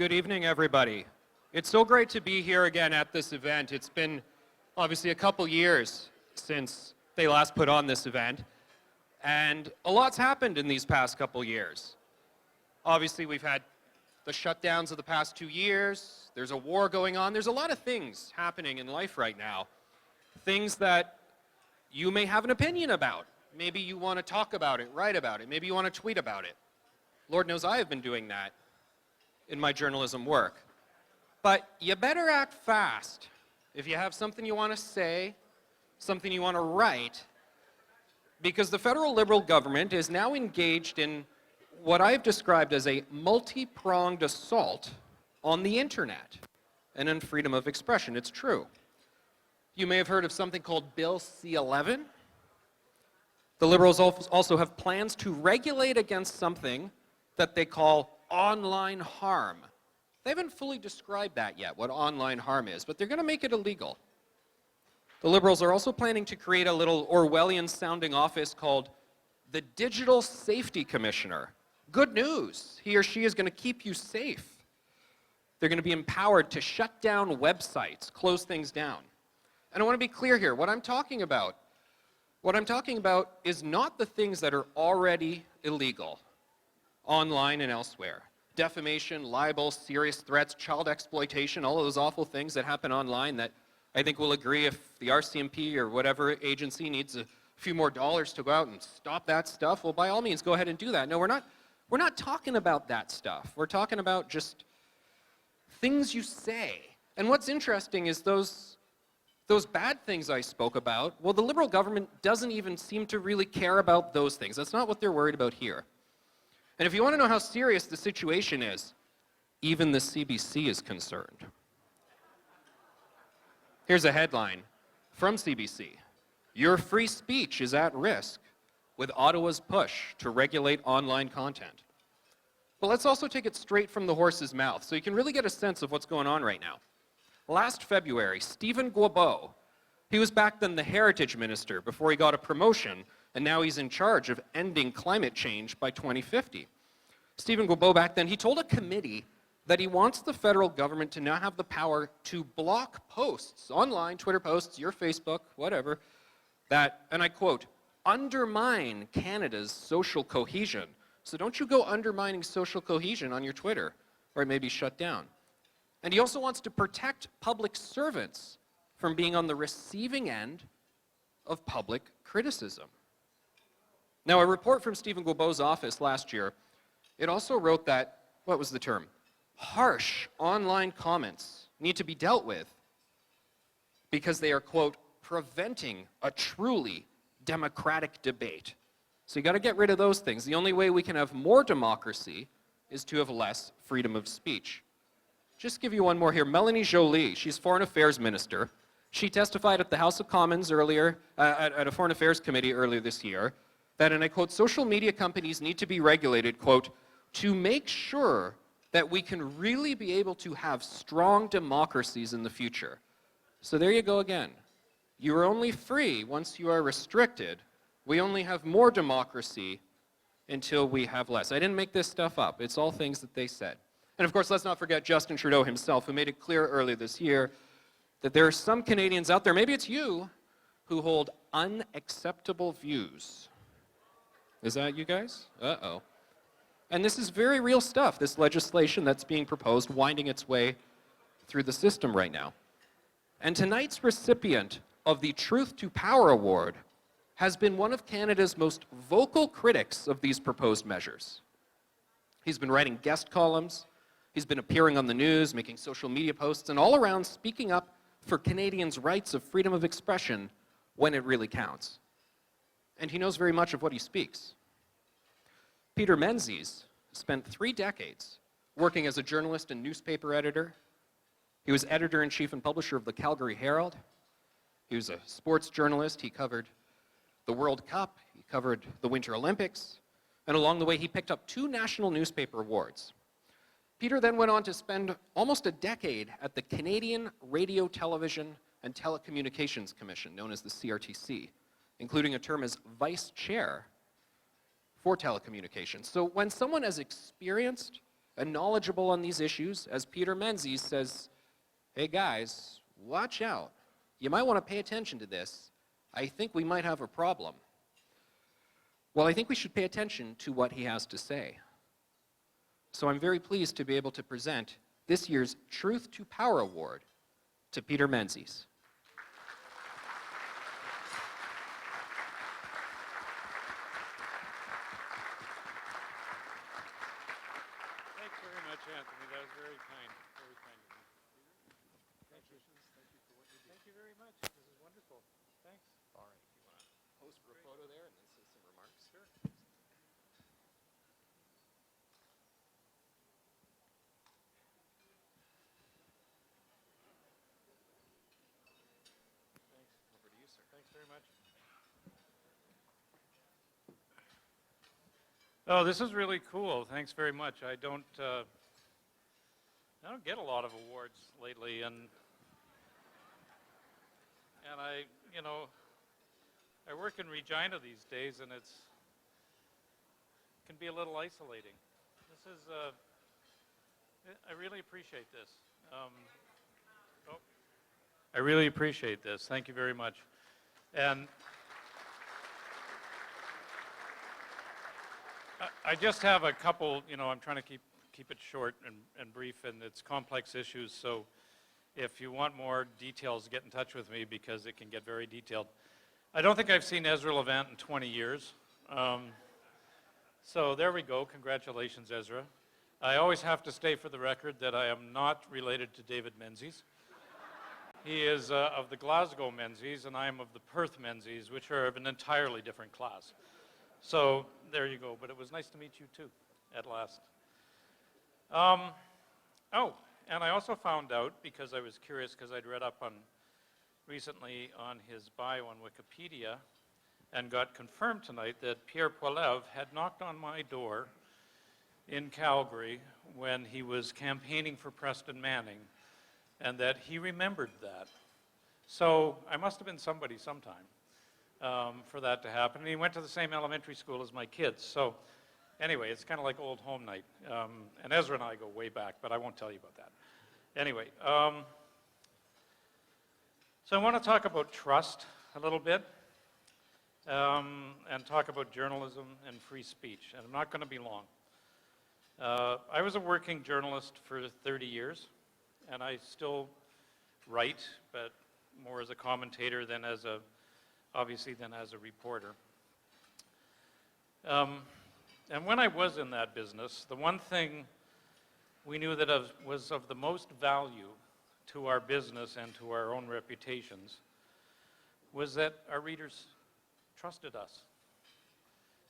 Good evening, everybody. It's so great to be here again at this event. It's been obviously a couple years since they last put on this event, and a lot's happened in these past couple years. Obviously, we've had the shutdowns of the past 2 years, there's a war going on, there's a lot of things happening in life right now. Things that you may have an opinion about. Maybe you want to talk about it, write about it, maybe you want to tweet about it. Lord knows I have been doing that in my journalism work. But you better act fast. If you have something you want to say, something you want to write, because the federal Liberal government is now engaged in what I've described as a multi-pronged assault on the internet and on freedom of expression. It's true. You may have heard of something called Bill C-11. The Liberals also have plans to regulate against something that they call online harm. They haven't fully described that yet, what online harm is, but they're going to make it illegal. The Liberals are also planning to create a little Orwellian-sounding office called the Digital Safety Commissioner. Good news. He or she is going to keep you safe. They're going to be empowered to shut down websites, close things down. And I want to be clear here. What I'm talking about is not the things that are already illegal online and elsewhere. Defamation, libel, serious threats, child exploitation, all of those awful things that happen online that I think we'll agree if the RCMP or whatever agency needs a few more dollars to go out and stop that stuff, well, by all means, go ahead and do that. No, we're not talking about that stuff. We're talking about just things you say. And what's interesting is those bad things I spoke about, well, the Liberal government doesn't even seem to really care about those things. That's not what they're worried about here. And if you want to know how serious the situation is, even the CBC is concerned. Here's a headline from CBC. Your free speech is at risk with Ottawa's push to regulate online content. But let's also take it straight from the horse's mouth so you can really get a sense of what's going on right now. Last February, Stephen Guilbeault, he was back then the Heritage Minister before he got a promotion, and now he's in charge of ending climate change by 2050. Stephen Guilbeault back then, he told a committee that he wants the federal government to now have the power to block posts, online, Twitter posts, your Facebook, whatever, that, and I quote, undermine Canada's social cohesion. So don't you go undermining social cohesion on your Twitter, or it may be shut down. And he also wants to protect public servants from being on the receiving end of public criticism. Now, a report from Stephen Guilbeault's office last year, it also wrote that, what was the term? Harsh online comments need to be dealt with because they are, quote, preventing a truly democratic debate. So you got to get rid of those things. The only way we can have more democracy is to have less freedom of speech. Just give you one more here. Melanie Joly, she's Foreign Affairs Minister. She testified at the House of Commons earlier, at a Foreign Affairs Committee earlier this year, that, and I quote, social media companies need to be regulated, quote, to make sure that we can really be able to have strong democracies in the future. So there you go again. You are only free once you are restricted. We only have more democracy until we have less. I didn't make this stuff up. It's all things that they said. And of course, let's not forget Justin Trudeau himself, who made it clear earlier this year that there are some Canadians out there, maybe it's you, who hold unacceptable views. Is that you guys? Uh-oh. And this is very real stuff, this legislation that's being proposed, winding its way through the system right now. And tonight's recipient of the Truth to Power Award has been one of Canada's most vocal critics of these proposed measures. He's been writing guest columns, he's been appearing on the news, making social media posts, and all around speaking up for Canadians' rights of freedom of expression when it really counts. And he knows very much of what he speaks. Peter Menzies spent 3 decades working as a journalist and newspaper editor. He was editor-in-chief and publisher of the Calgary Herald. He was a sports journalist. He covered the World Cup. He covered the Winter Olympics. And along the way, he picked up 2 national newspaper awards. Peter then went on to spend almost a decade at the Canadian Radio, Television, and Telecommunications Commission, known as the CRTC, including a term as vice chair for telecommunications. So when someone as experienced and knowledgeable on these issues as Peter Menzies says, hey guys, watch out. You might want to pay attention to this. I think we might have a problem. Well, I think we should pay attention to what he has to say. So I'm very pleased to be able to present this year's Truth to Power Award to Peter Menzies. Thanks very much, Anthony. That was very kind. Very kind of you. Thank you. Thank you for what you do. Thank you very much. This is wonderful. Thanks. All right, you want to pose for a photo there and then say some remarks? Sure. Thanks. Over to you, sir. Thanks very much. Oh, this is really cool. Thanks very much. I don't get a lot of awards lately, and I work in Regina these days, and it can be a little isolating. This is I really appreciate this. I really appreciate this. Thank you very much. And I just have a couple, I'm trying to keep it short and brief, and it's complex issues, so if you want more details, get in touch with me because it can get very detailed. I don't think I've seen Ezra Levant in 20 years. So there we go. Congratulations, Ezra. I always have to state for the record that I am not related to David Menzies. He is of the Glasgow Menzies, and I am of the Perth Menzies, which are of an entirely different class. So there you go. But it was nice to meet you too, at last. And I also found out, because I was curious, because I'd read up recently on his bio on Wikipedia, and got confirmed tonight that Pierre Poilievre had knocked on my door in Calgary when he was campaigning for Preston Manning, and that he remembered that. So I must have been somebody sometime for that to happen. And he went to the same elementary school as my kids. So anyway, it's kind of like old home night. And Ezra and I go way back, but I won't tell you about that. Anyway, so I want to talk about trust a little bit, and talk about journalism and free speech. And I'm not going to be long. I was a working journalist for 30 years, and I still write, but more as a commentator than obviously than as a reporter. And when I was in that business, the one thing we knew that was of the most value to our business and to our own reputations was that our readers trusted us.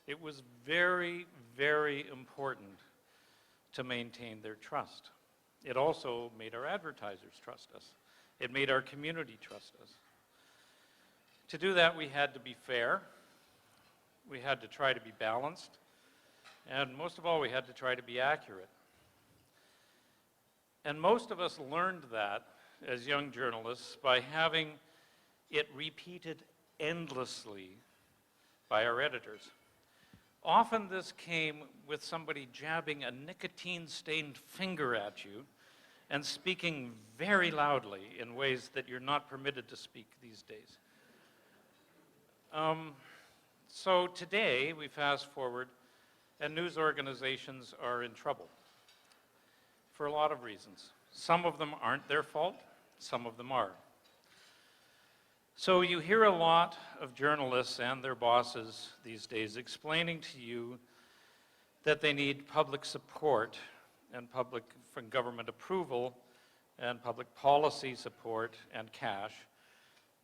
It was very, very important to maintain their trust. It also made our advertisers trust us. It made our community trust us. To do that, we had to be fair. We had to try to be balanced. And most of all, we had to try to be accurate. And most of us learned that as young journalists by having it repeated endlessly by our editors. Often this came with somebody jabbing a nicotine-stained finger at you and speaking very loudly in ways that you're not permitted to speak these days. So today, we fast forward, and news organizations are in trouble for a lot of reasons. Some of them aren't their fault, some of them are. So you hear a lot of journalists and their bosses these days explaining to you that they need public support and from government approval and public policy support and cash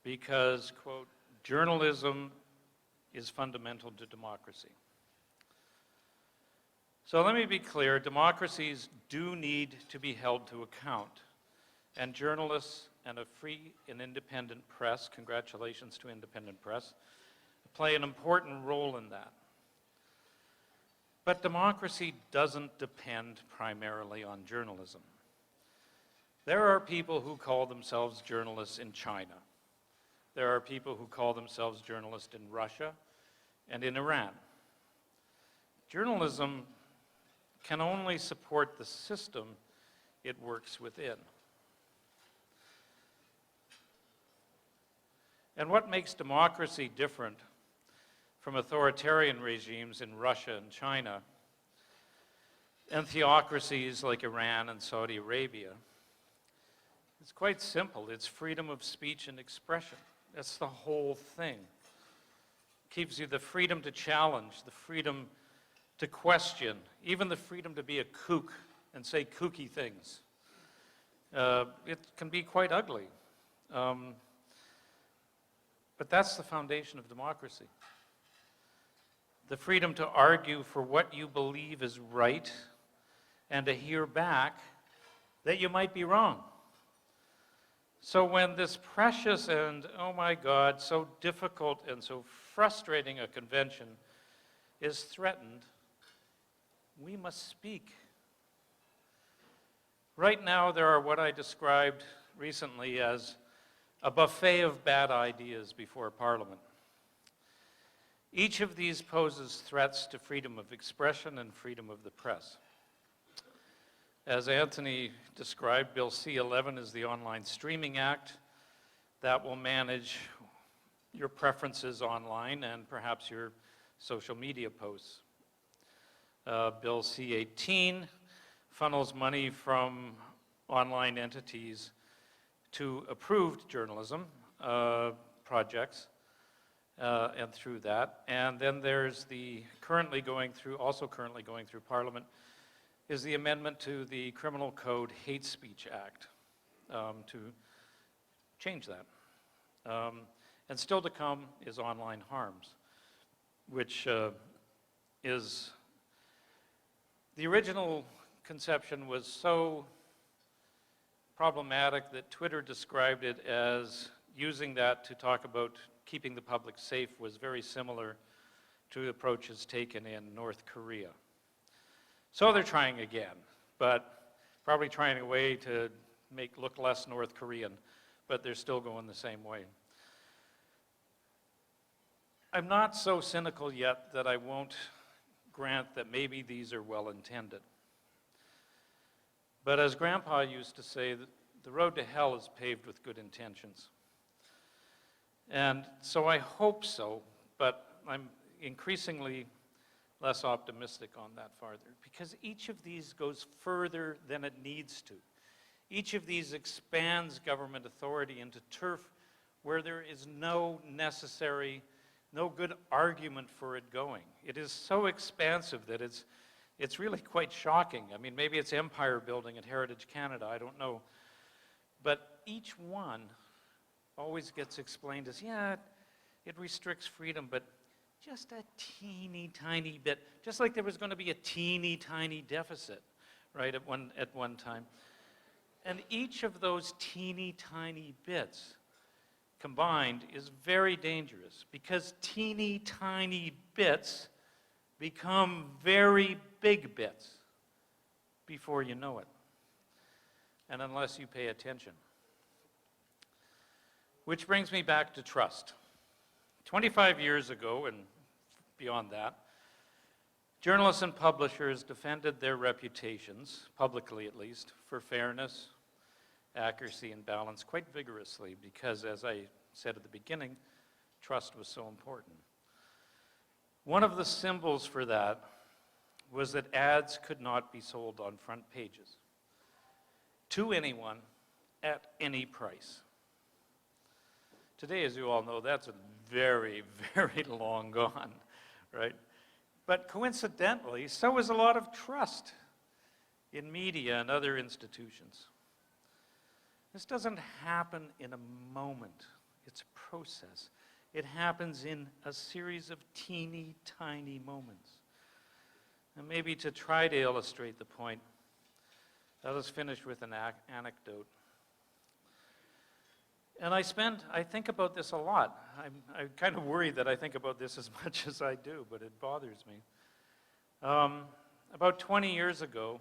because, quote, journalism is fundamental to democracy. So let me be clear, democracies do need to be held to account, and journalists and a free and independent press, congratulations to independent press, play an important role in that. But democracy doesn't depend primarily on journalism. There are people who call themselves journalists in China. There are people who call themselves journalists in Russia and in Iran. Journalism can only support the system it works within. And what makes democracy different from authoritarian regimes in Russia and China and theocracies like Iran and Saudi Arabia? It's quite simple. It's freedom of speech and expression. That's the whole thing. It gives you the freedom to challenge, the freedom to question, even the freedom to be a kook and say kooky things. It can be quite ugly. But that's the foundation of democracy. The freedom to argue for what you believe is right and to hear back that you might be wrong. So when this precious and, oh my God, so difficult and so frustrating a convention is threatened, we must speak. Right now, there are what I described recently as a buffet of bad ideas before Parliament. Each of these poses threats to freedom of expression and freedom of the press. As Anthony described, Bill C-11 is the Online Streaming Act that will manage your preferences online and perhaps your social media posts. Bill C-18 funnels money from online entities to approved journalism projects, and through that. And then there's the currently going through Parliament, is the amendment to the Criminal Code Hate Speech Act to change that. And still to come is online harms, which is, the original conception was so problematic that Twitter described it as using that to talk about keeping the public safe was very similar to approaches taken in North Korea. So they're trying again, but probably trying a way to look less North Korean, but they're still going the same way. I'm not so cynical yet that I won't grant that maybe these are well intended. But as Grandpa used to say, the road to hell is paved with good intentions. And so I hope so, but I'm increasingly less optimistic on that farther, because each of these goes further than it needs to. Each of these expands government authority into turf where there is no good argument for it going. It is so expansive that it's really quite shocking. I mean, maybe it's empire building at Heritage Canada, I don't know. But each one always gets explained as, yeah, it restricts freedom, but just a teeny tiny bit, just like there was going to be a teeny tiny deficit, right, at one time. And each of those teeny tiny bits combined is very dangerous, because teeny tiny bits become very big bits before you know it, and unless you pay attention. Which brings me back to trust. 25 years ago, and beyond that, journalists and publishers defended their reputations, publicly at least, for fairness, accuracy, and balance quite vigorously, because, as I said at the beginning, trust was so important. One of the symbols for that was that ads could not be sold on front pages to anyone at any price. Today, as you all know, that's very, very long gone, right? But coincidentally, so is a lot of trust in media and other institutions. This doesn't happen in a moment. It's a process. It happens in a series of teeny tiny moments. And maybe to try to illustrate the point, I'll just finish with an anecdote. And I think about this a lot. I'm kind of worried that I think about this as much as I do, but it bothers me. About 20 years ago,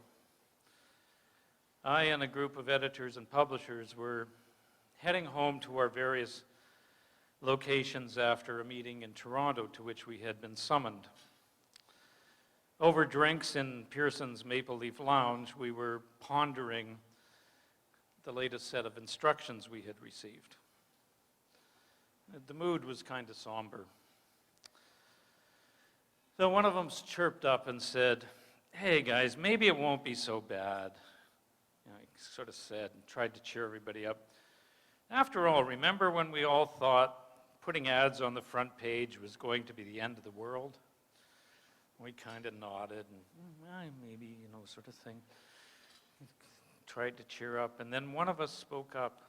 I and a group of editors and publishers were heading home to our various locations after a meeting in Toronto to which we had been summoned. Over drinks in Pearson's Maple Leaf Lounge, we were pondering the latest set of instructions we had received. The mood was kind of somber. So one of them chirped up and said, "Hey guys, maybe it won't be so bad." You know, he sort of said and tried to cheer everybody up. After all, remember when we all thought putting ads on the front page was going to be the end of the world? We kind of nodded and maybe, you know, sort of thing. Tried to cheer up, and then one of us spoke up.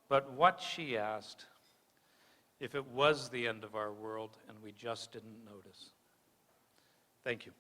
But what, she asked, if it was the end of our world and we just didn't notice? Thank you.